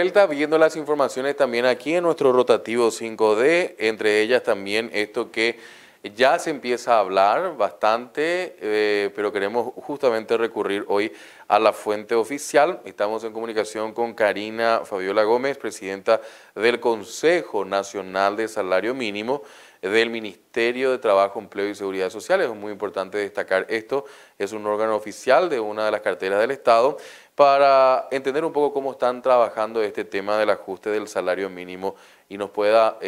vuelta viendo las informaciones también aquí en nuestro rotativo 5D, entre ellas también esto que ya se empieza a hablar bastante, pero queremos justamente recurrir hoy a la fuente oficial. Estamos en comunicación con Karina Fabiola Gómez, presidenta del Consejo Nacional de Salario Mínimo del Ministerio de Trabajo, Empleo y Seguridad Social. Es muy importante destacar esto, es un órgano oficial de una de las carteras del Estado, para entender un poco cómo están trabajando este tema del ajuste del salario mínimo y nos pueda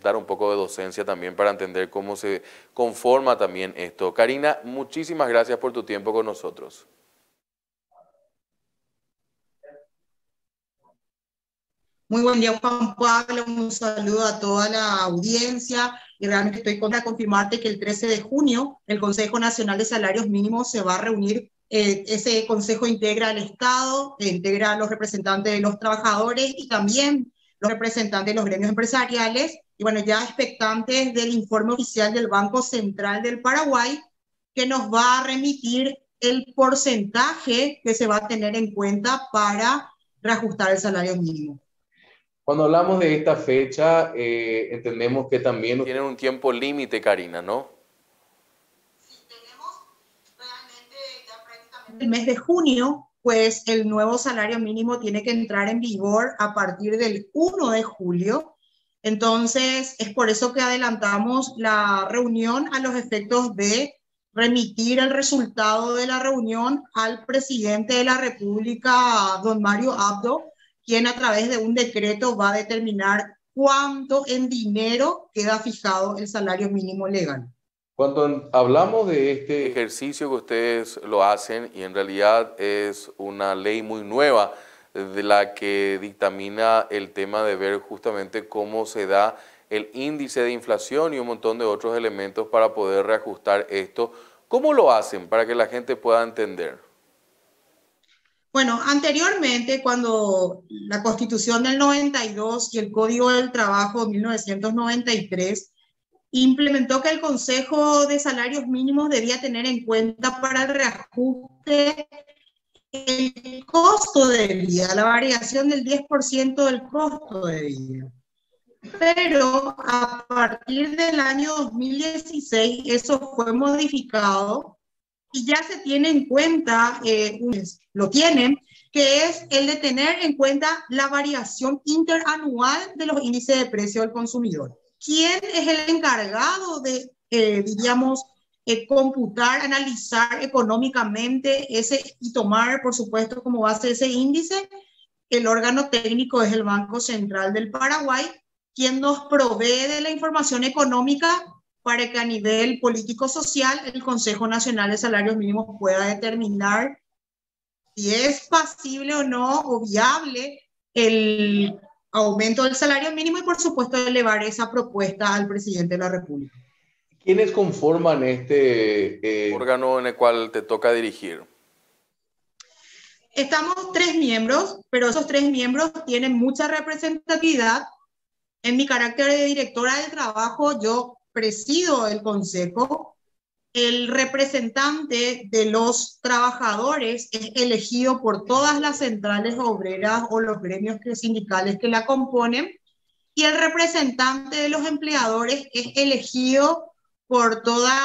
dar un poco de docencia también para entender cómo se conforma también esto. Karina, muchísimas gracias por tu tiempo con nosotros. Muy buen día, Juan Pablo. Un saludo a toda la audiencia. Y realmente estoy para confirmarte que el 13 de junio el Consejo Nacional de Salarios Mínimos se va a reunir. Ese consejo integra al Estado, integra a los representantes de los trabajadores y también los representantes de los gremios empresariales. Y bueno, ya expectantes del informe oficial del Banco Central del Paraguay, que nos va a remitir el porcentaje que se va a tener en cuenta para reajustar el salario mínimo. Cuando hablamos de esta fecha, entendemos que también tienen un tiempo límite, Karina, ¿no? El mes de junio, pues el nuevo salario mínimo tiene que entrar en vigor a partir del 1 de julio. Entonces, es por eso que adelantamos la reunión a los efectos de remitir el resultado de la reunión al presidente de la República, don Mario Abdo, quien a través de un decreto va a determinar cuánto en dinero queda fijado el salario mínimo legal. Cuando hablamos de este ejercicio que ustedes lo hacen, y en realidad es una ley muy nueva de la que dictamina el tema de ver justamente cómo se da el índice de inflación y un montón de otros elementos para poder reajustar esto, ¿cómo lo hacen para que la gente pueda entender? Bueno, anteriormente, cuando la Constitución del 92 y el Código del Trabajo de 1993 implementó que el Consejo de Salarios Mínimos debía tener en cuenta para el reajuste el costo de vida, la variación del 10% del costo de vida. Pero a partir del año 2016 eso fue modificado y ya se tiene en cuenta, lo tienen, que es el de tener en cuenta la variación interanual de los índices de precio del consumidor. ¿Quién es el encargado de, diríamos, computar, analizar económicamente ese y tomar, por supuesto, como base ese índice? El órgano técnico es el Banco Central del Paraguay, quien nos provee de la información económica para que a nivel político-social el Consejo Nacional de Salarios Mínimos pueda determinar si es pasible o no, o viable, el aumento del salario mínimo y, por supuesto, elevar esa propuesta al presidente de la República. ¿Quiénes conforman este órgano en el cual te toca dirigir? Estamos 3 miembros, pero esos 3 miembros tienen mucha representatividad. En mi carácter de directora del trabajo, yo presido el consejo. El representante de los trabajadores es elegido por todas las centrales obreras o los gremios sindicales que la componen, y el representante de los empleadores es elegido por todas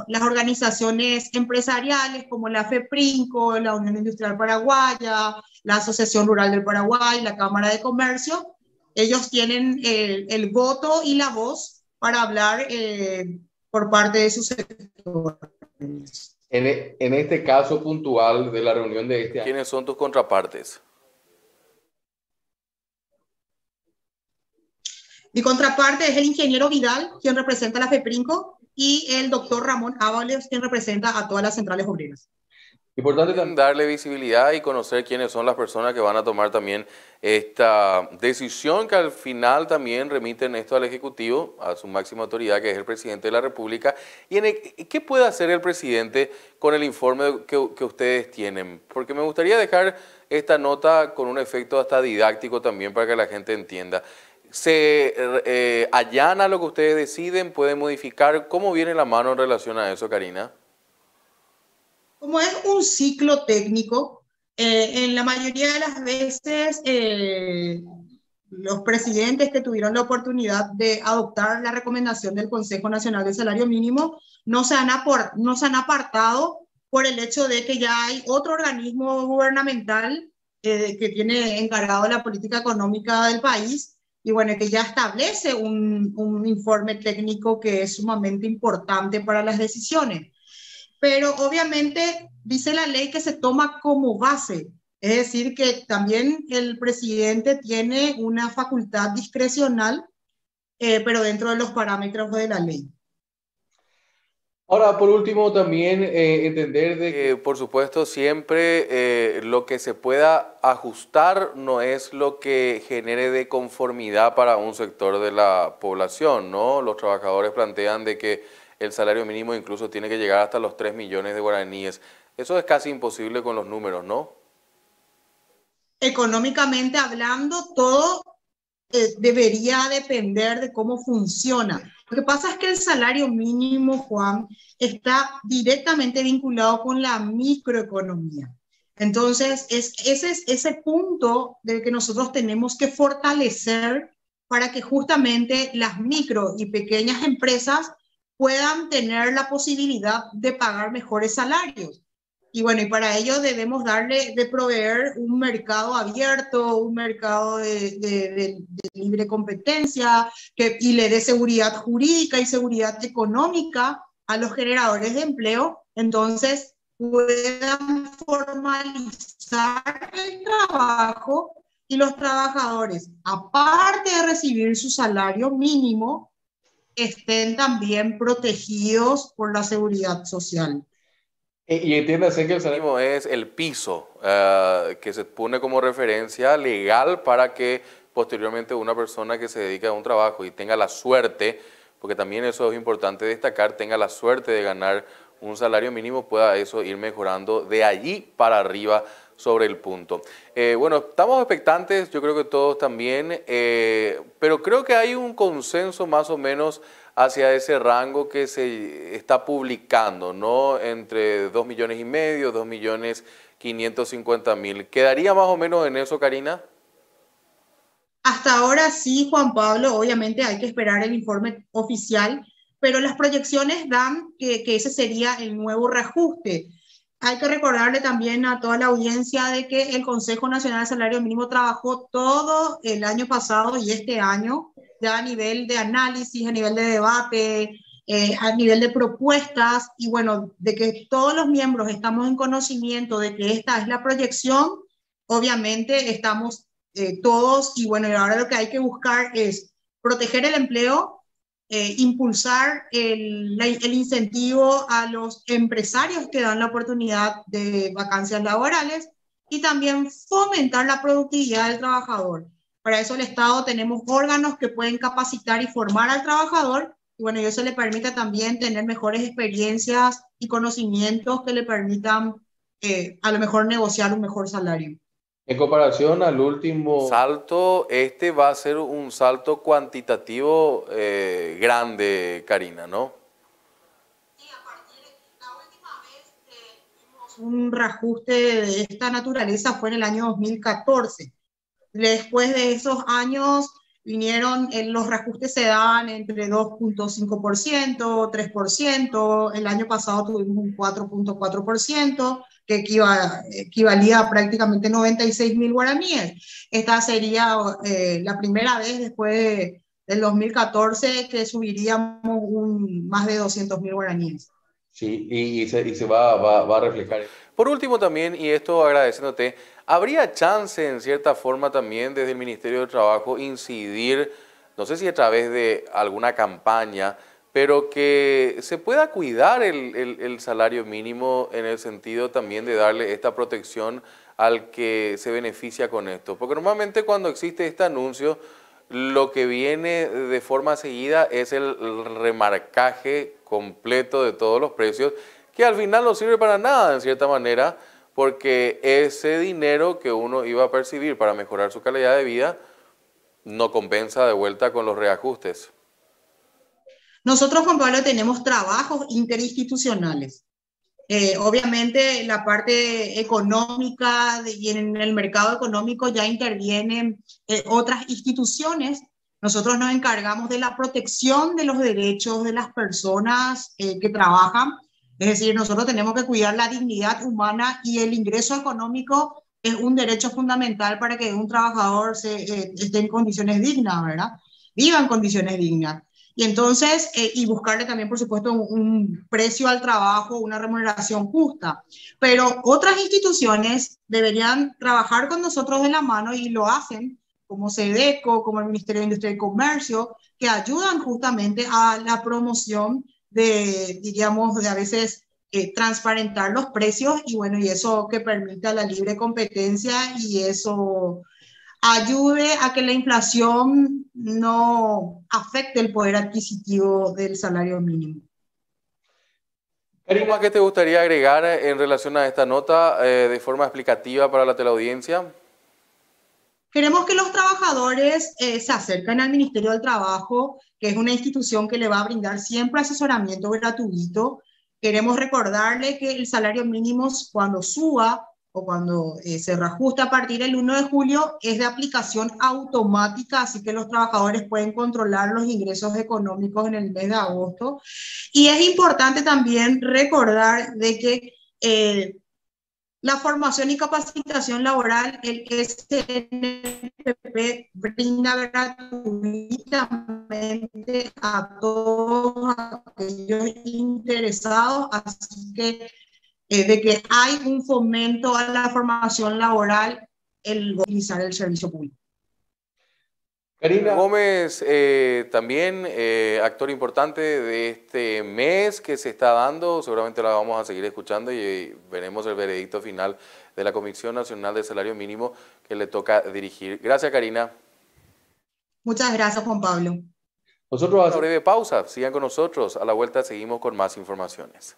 las organizaciones empresariales como la FEPRINCO, la Unión Industrial Paraguaya, la Asociación Rural del Paraguay, la Cámara de Comercio. Ellos tienen el voto y la voz para hablar por parte de sus sectores. En este caso puntual de la reunión de este año, ¿quiénes son tus contrapartes? Mi contraparte es el ingeniero Vidal, quien representa a la FEPRINCO, y el doctor Ramón Ábalos, quien representa a todas las centrales obreras. Importante también darle visibilidad y conocer quiénes son las personas que van a tomar también esta decisión, que al final también remiten esto al Ejecutivo, a su máxima autoridad, que es el presidente de la República. ¿Qué puede hacer el presidente con el informe que ustedes tienen? Porque me gustaría dejar esta nota con un efecto hasta didáctico también para que la gente entienda. ¿Se allana lo que ustedes deciden? ¿Pueden modificar? ¿Cómo viene la mano en relación a eso, Karina? Como es un ciclo técnico, En la mayoría de las veces, los presidentes que tuvieron la oportunidad de adoptar la recomendación del Consejo Nacional de Salario Mínimo no se han apartado por el hecho de que ya hay otro organismo gubernamental que tiene encargado la política económica del país y bueno, que ya establece un informe técnico que es sumamente importante para las decisiones. Pero obviamente dice la ley que se toma como base, es decir, que también el presidente tiene una facultad discrecional, pero dentro de los parámetros de la ley. Ahora, por último, también entender de que, por supuesto, siempre lo que se pueda ajustar no es lo que genere de conformidad para un sector de la población, ¿no? Los trabajadores plantean de que el salario mínimo incluso tiene que llegar hasta los 3 millones de guaraníes. Eso es casi imposible con los números, ¿no? Económicamente hablando, todo debería depender de cómo funciona. Lo que pasa es que el salario mínimo, Juan, está directamente vinculado con la microeconomía. Entonces, ese es ese punto del que nosotros tenemos que fortalecer para que justamente las micro y pequeñas empresas puedan tener la posibilidad de pagar mejores salarios. Y bueno, y para ello debemos de proveer un mercado abierto, un mercado de libre competencia, y le dé seguridad jurídica y seguridad económica a los generadores de empleo, entonces puedan formalizar el trabajo y los trabajadores, aparte de recibir su salario mínimo, estén también protegidos por la seguridad social. Y entiéndase que el salario Mínimo es el piso que se pone como referencia legal para que posteriormente una persona que se dedica a un trabajo y tenga la suerte, porque también eso es importante destacar, tenga la suerte de ganar un salario mínimo, pueda eso ir mejorando de allí para arriba sobre el punto. Bueno, estamos expectantes, yo creo que todos también, pero creo que hay un consenso más o menos hacia ese rango que se está publicando, ¿no? Entre 2,5 millones, 2,550,000. ¿Quedaría más o menos en eso, Karina? Hasta ahora sí, Juan Pablo, obviamente hay que esperar el informe oficial, pero las proyecciones dan que ese sería el nuevo reajuste. Hay que recordarle también a toda la audiencia de que el Consejo Nacional de Salario Mínimo trabajó todo el año pasado y este año, ya a nivel de análisis, a nivel de debate, a nivel de propuestas, y bueno, de que todos los miembros estamos en conocimiento de que esta es la proyección, obviamente estamos todos, y bueno, y ahora lo que hay que buscar es proteger el empleo, impulsar el incentivo a los empresarios que dan la oportunidad de vacancias laborales y también fomentar la productividad del trabajador. Para eso el Estado tenemos órganos que pueden capacitar y formar al trabajador y bueno, y eso le permite también tener mejores experiencias y conocimientos que le permitan a lo mejor negociar un mejor salario. En comparación al último Salto, este va a ser un salto cuantitativo grande, Karina, ¿no? Un reajuste de esta naturaleza fue en el año 2014. Después de esos años vinieron, los reajustes se dan entre 2,5%, 3%, el año pasado tuvimos un 4,4%, que equivalía a prácticamente 96.000 guaraníes. Esta sería la primera vez después del 2014 que subiríamos más de 200.000 guaraníes. Sí, y se va a reflejar. Por último también, y esto agradeciéndote, ¿habría chance en cierta forma también desde el Ministerio de Trabajo incidir, no sé si a través de alguna campaña, pero que se pueda cuidar el salario mínimo en el sentido también de darle esta protección al que se beneficia con esto? Porque normalmente cuando existe este anuncio, lo que viene de forma seguida es el remarcaje completo de todos los precios, que al final no sirve para nada en cierta manera, porque ese dinero que uno iba a percibir para mejorar su calidad de vida no compensa de vuelta con los reajustes. Nosotros, Juan Pablo, tenemos trabajos interinstitucionales. Obviamente la parte económica y en el mercado económico ya intervienen otras instituciones. Nosotros nos encargamos de la protección de los derechos de las personas que trabajan. Es decir, nosotros tenemos que cuidar la dignidad humana y el ingreso económico es un derecho fundamental para que un trabajador esté en condiciones dignas, ¿verdad? Viva en condiciones dignas. Y entonces, y buscarle también, por supuesto, un precio al trabajo, una remuneración justa. Pero otras instituciones deberían trabajar con nosotros de la mano y lo hacen, como SEDECO, como el Ministerio de Industria y Comercio, que ayudan justamente a la promoción de, diríamos, de a veces transparentar los precios y bueno, y eso que permita la libre competencia y eso ayude a que la inflación no afecte el poder adquisitivo del salario mínimo. ¿Algo más que te gustaría agregar en relación a esta nota de forma explicativa para la teleaudiencia? Queremos que los trabajadores se acerquen al Ministerio del Trabajo, que es una institución que le va a brindar siempre asesoramiento gratuito. Queremos recordarle que el salario mínimo cuando suba o cuando se reajuste a partir del 1 de julio es de aplicación automática, así que los trabajadores pueden controlar los ingresos económicos en el mes de agosto. Y es importante también recordar de que la formación y capacitación laboral, el SNPP brinda gratuitamente a todos aquellos interesados, así que de que hay un fomento a la formación laboral, el utilizar el servicio público. Karina Gómez, también actor importante de este mes que se está dando, seguramente la vamos a seguir escuchando y veremos el veredicto final de la Comisión Nacional de Salario Mínimo que le toca dirigir. Gracias, Karina. Muchas gracias, Juan Pablo. Nosotros vamos a una breve pausa, sigan con nosotros, a la vuelta seguimos con más informaciones.